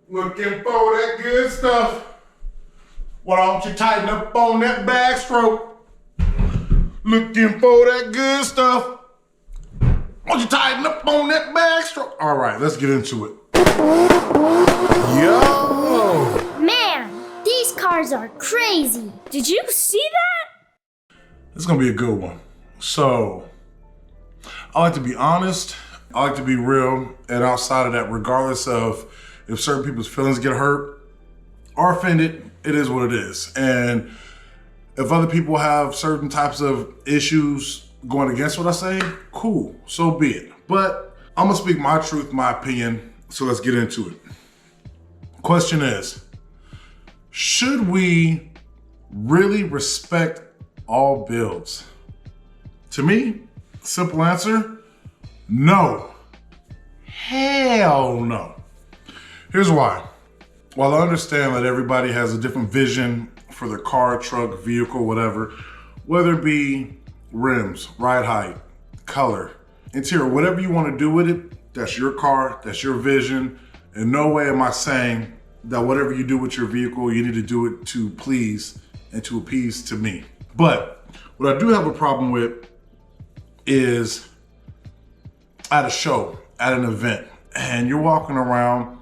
Looking for that good stuff. Why don't you tighten up on that backstroke? Looking for that good stuff. Why don't you tighten up on that backstroke? All right, let's get into it. Yo! Man, these cars are crazy. Did you see that? This is gonna be a good one. So, I like to be honest, I like to be real, and outside of that, regardless of if certain people's feelings get hurt or offended, it is what it is. And if other people have certain types of issues going against what I say, cool, so be it. But I'm gonna speak my truth, my opinion, so let's get into it. Question is, should we really respect all builds? To me, simple answer, no. Hell no. Here's why. While I understand that everybody has a different vision for their car, truck, vehicle, whatever, whether it be rims, ride height, color, interior, whatever you want to do with it, that's your car, that's your vision. In no way am I saying that whatever you do with your vehicle, you need to do it to please and to appease to me. But what I do have a problem with is at a show, at an event, and you're walking around,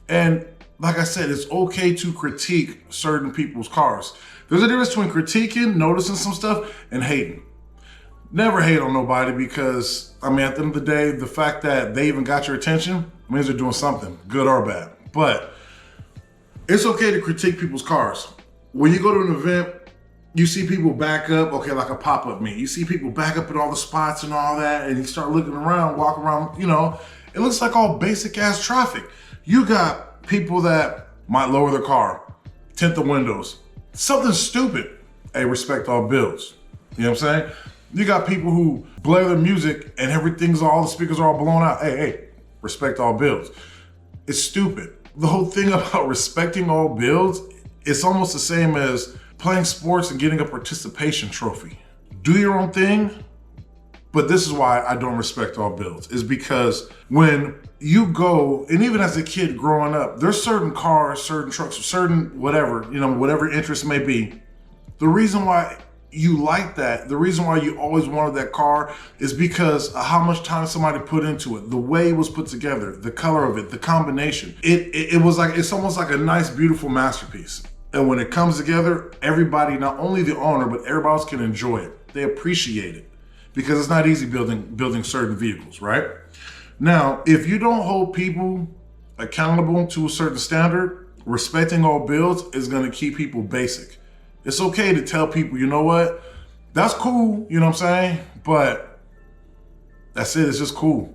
and like I said, it's okay to critique certain people's cars. There's a difference between critiquing, noticing some stuff, and hating. Never hate on nobody because, I mean, at the end of the day, the fact that they even got your attention means they're doing something, good or bad. But it's okay to critique people's cars. When you go to an event, you see people back up, okay, like a pop-up meet. You see people back up at all the spots and all that, and you start looking around, walk around, you know, it looks like all basic ass traffic. You got people that might lower their car, tint the windows, something stupid. Hey, respect all builds. You know what I'm saying? You got people who blare their music and all the speakers are all blown out. Hey, respect all builds. It's stupid. The whole thing about respecting all builds, it's almost the same as playing sports and getting a participation trophy. Do your own thing, but this is why I don't respect all builds, is because when you go, and even as a kid growing up, there's certain cars, certain trucks, certain whatever, you know, whatever interest may be. The reason why you like that, the reason why you always wanted that car is because of how much time somebody put into it, the way it was put together, the color of it, the combination. It was like, it's almost like a nice, beautiful masterpiece. And when it comes together, everybody, not only the owner, but everybody else can enjoy it. They appreciate it because it's not easy building certain vehicles, right? Now, if you don't hold people accountable to a certain standard, respecting all builds is gonna keep people basic. It's okay to tell people, you know what, that's cool, you know what I'm saying? But that's it, it's just cool.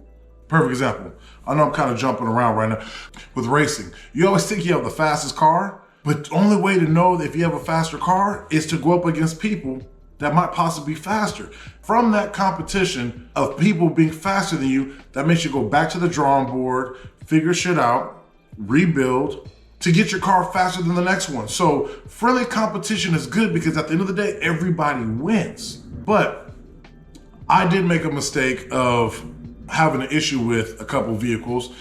Perfect example. I know I'm kind of jumping around right now. With racing, you always think you have the fastest car, but the only way to know if you have a faster car is to go up against people that might possibly be faster. From that competition of people being faster than you, that makes you go back to the drawing board, figure shit out, rebuild, to get your car faster than the next one. So friendly competition is good because at the end of the day, everybody wins. But I did make a mistake of having an issue with a couple vehicles,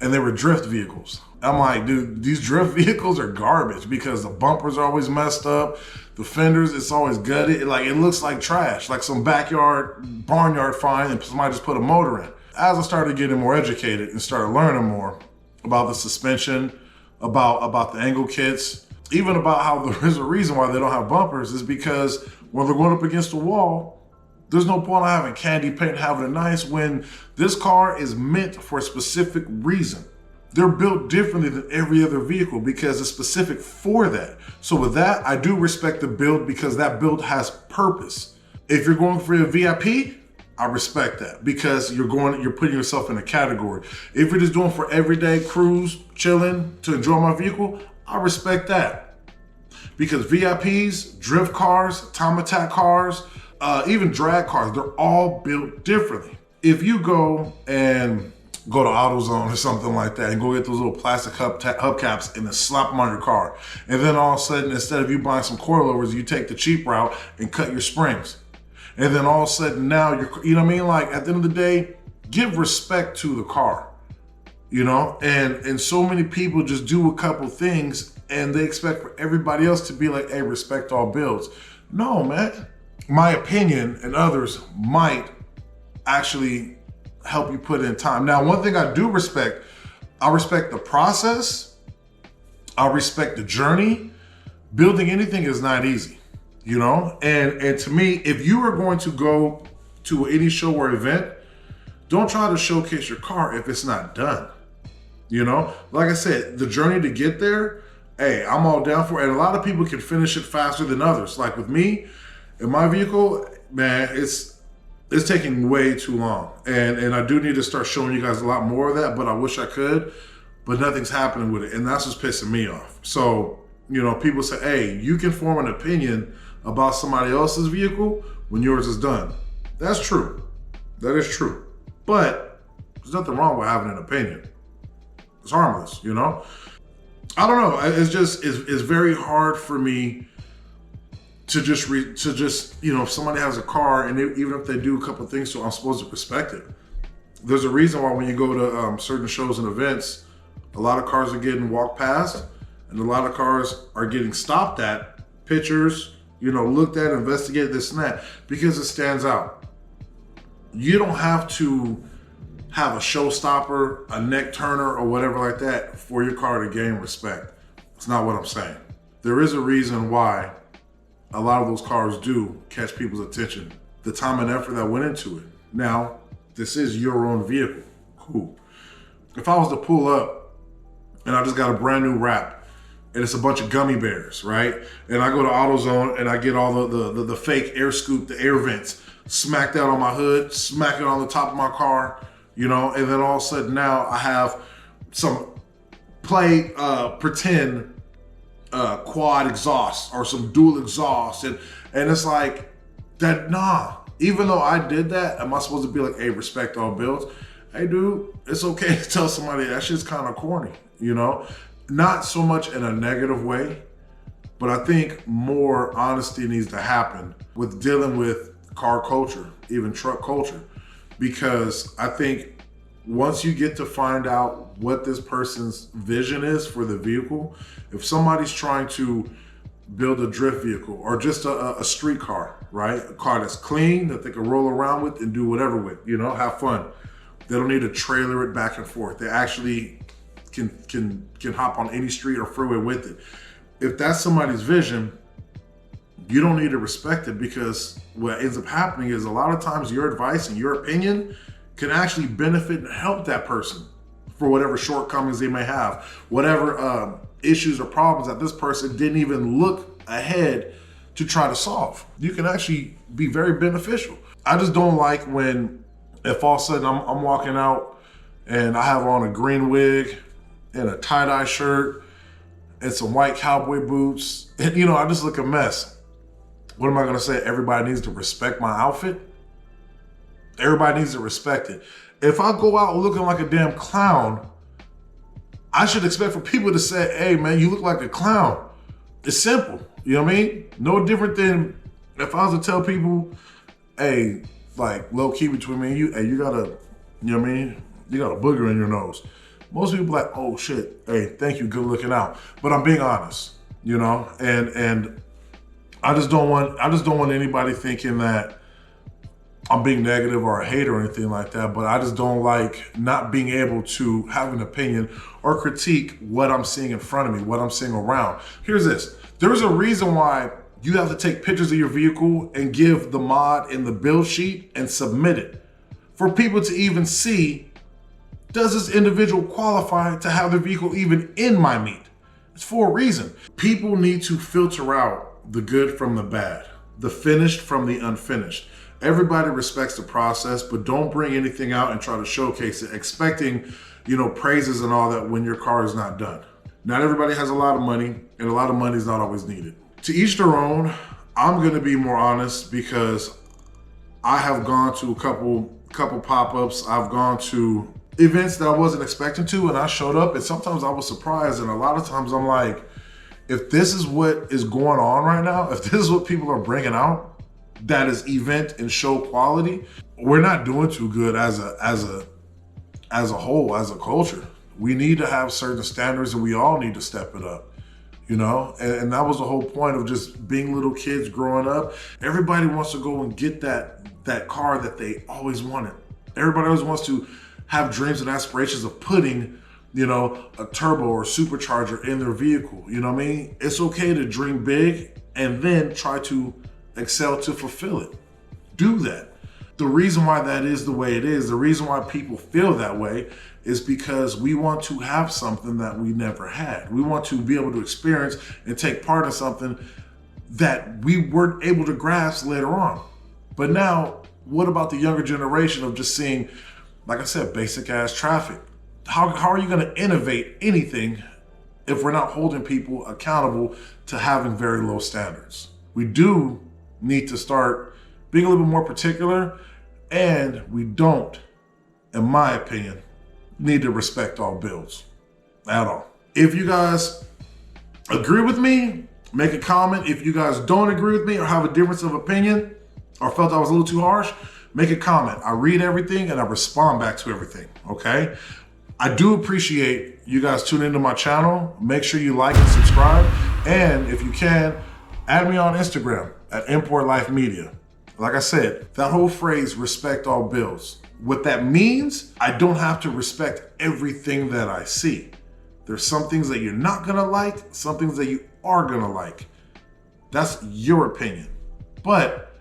and they were drift vehicles. I'm like, dude, these drift vehicles are garbage because the bumpers are always messed up. The fenders, it's always gutted. It looks like trash, like some backyard, barnyard find and somebody just put a motor in. As I started getting more educated and started learning more about the suspension, about the angle kits, even about how there is a reason why they don't have bumpers is because when they're going up against the wall, there's no point in having candy paint, having it nice when this car is meant for a specific reason. They're built differently than every other vehicle because it's specific for that. So with that, I do respect the build because that build has purpose. If you're going for a VIP, I respect that because you're putting yourself in a category. If you're just doing for everyday cruise, chilling, to enjoy my vehicle, I respect that. Because VIPs, drift cars, time attack cars, even drag cars, they're all built differently. If you go to AutoZone or something like that and go get those little plastic hubcaps and then slap them on your car. And then all of a sudden, instead of you buying some coilovers, you take the cheap route and cut your springs. And then all of a sudden now you know what I mean? Like at the end of the day, give respect to the car. you know? And so many people just do a couple things and they expect for everybody else to be like, hey, respect all builds. No, man. My opinion and others might actually help you put in time. Now, one thing I do respect, I respect the process. I respect the journey. Building anything is not easy, you know? And to me, if you are going to go to any show or event, don't try to showcase your car if it's not done. You know, like I said, the journey to get there, hey, I'm all down for it. And a lot of people can finish it faster than others. Like with me, in my vehicle, man, it's taking way too long. And I do need to start showing you guys a lot more of that, but I wish I could, but nothing's happening with it. And that's what's pissing me off. So, you know, people say, hey, you can form an opinion about somebody else's vehicle when yours is done. That's true. That is true. But there's nothing wrong with having an opinion. It's harmless, you know? I don't know. It's just, it's very hard for me to just, you know, if somebody has a car and even if they do a couple of things, so I'm supposed to respect it. There's a reason why when you go to certain shows and events, a lot of cars are getting walked past and a lot of cars are getting stopped at, pictures, you know, looked at, investigated, this and that, because it stands out. You don't have to have a showstopper, a neck turner, or whatever like that for your car to gain respect. It's not what I'm saying. There is a reason why a lot of those cars do catch people's attention. The time and effort that went into it. Now, this is your own vehicle. Cool. If I was to pull up and I just got a brand new wrap and it's a bunch of gummy bears, right? And I go to AutoZone and I get all the fake air scoop, the air vents, smack that on my hood, smack it on the top of my car, you know, and then all of a sudden now I have some pretend quad exhaust or some dual exhaust, and it's like that. Nah, even though I did that, am I supposed to be like, hey, respect all builds? Hey, dude, it's okay to tell somebody that shit's kind of corny, you know? Not so much in a negative way, but I think more honesty needs to happen with dealing with car culture, even truck culture, because I think once you get to find out what this person's vision is for the vehicle, if somebody's trying to build a drift vehicle or just a street car, right? A car that's clean, that they can roll around with and do whatever with, you know, have fun. They don't need to trailer it back and forth. They actually can hop on any street or freeway with it. If that's somebody's vision, you don't need to respect it, because what ends up happening is a lot of times your advice and your opinion can actually benefit and help that person for whatever shortcomings they may have, whatever issues or problems that this person didn't even look ahead to try to solve. You can actually be very beneficial. I just don't like when, if all of a sudden I'm walking out and I have on a green wig and a tie-dye shirt and some white cowboy boots, and you know, I just look a mess. What am I gonna say? Everybody needs to respect my outfit? Everybody needs to respect it. If I go out looking like a damn clown, I should expect for people to say, hey man, you look like a clown. It's simple, you know what I mean? No different than if I was to tell people, hey, like low key between me and you, hey, you got a, you know what I mean? You got a booger in your nose. Most people like, oh shit, hey, thank you, good looking out. But I'm being honest, you know? And I just don't want anybody thinking that I'm being negative or a hater or anything like that, but I just don't like not being able to have an opinion or critique what I'm seeing in front of me, what I'm seeing around. Here's this. There's a reason why you have to take pictures of your vehicle and give the mod in the build sheet and submit it for people to even see, does this individual qualify to have their vehicle even in my meet? It's for a reason. People need to filter out the good from the bad, the finished from the unfinished. Everybody respects the process, but don't bring anything out and try to showcase it, expecting, you know, praises and all that when your car is not done. Not everybody has a lot of money, and a lot of money is not always needed. To each their own. I'm gonna be more honest because I have gone to a couple pop-ups. I've gone to events that I wasn't expecting to, and I showed up, and sometimes I was surprised, and a lot of times I'm like, if this is what is going on right now, if this is what people are bringing out, that is event and show quality, we're not doing too good as a whole, as a culture. We need to have certain standards and we all need to step it up, you know? And that was the whole point of just being little kids growing up. Everybody wants to go and get that car that they always wanted. Everybody always wants to have dreams and aspirations of putting, you know, a turbo or supercharger in their vehicle. You know what I mean? It's okay to dream big and then try to excel to fulfill it. Do that. The reason why that is the way it is, the reason why people feel that way is because we want to have something that we never had. We want to be able to experience and take part in something that we weren't able to grasp later on. But now, what about the younger generation of just seeing, like I said, basic ass traffic? How are you gonna innovate anything if we're not holding people accountable to having very low standards? We do need to start being a little bit more particular, and we don't, in my opinion, need to respect all bills at all. If you guys agree with me, make a comment. If you guys don't agree with me or have a difference of opinion or felt I was a little too harsh, make a comment. I read everything and I respond back to everything, okay? I do appreciate you guys tuning into my channel. Make sure you like and subscribe. And if you can, add me on Instagram at Import Life Media. Like I said, that whole phrase, respect all bills. What that means, I don't have to respect everything that I see. There's some things that you're not gonna like, some things that you are gonna like. That's your opinion. But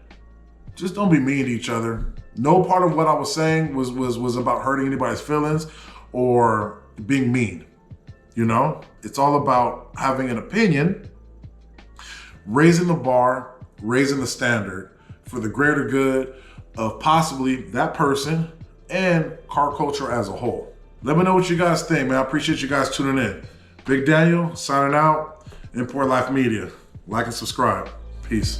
just don't be mean to each other. No part of what I was saying was about hurting anybody's feelings or being mean. You know, it's all about having an opinion, raising the bar, raising the standard for the greater good of possibly that person and car culture as a whole. Let me know what you guys think, man. I appreciate you guys tuning in. Big Daniel signing out, Import Life Media. Like and subscribe. Peace.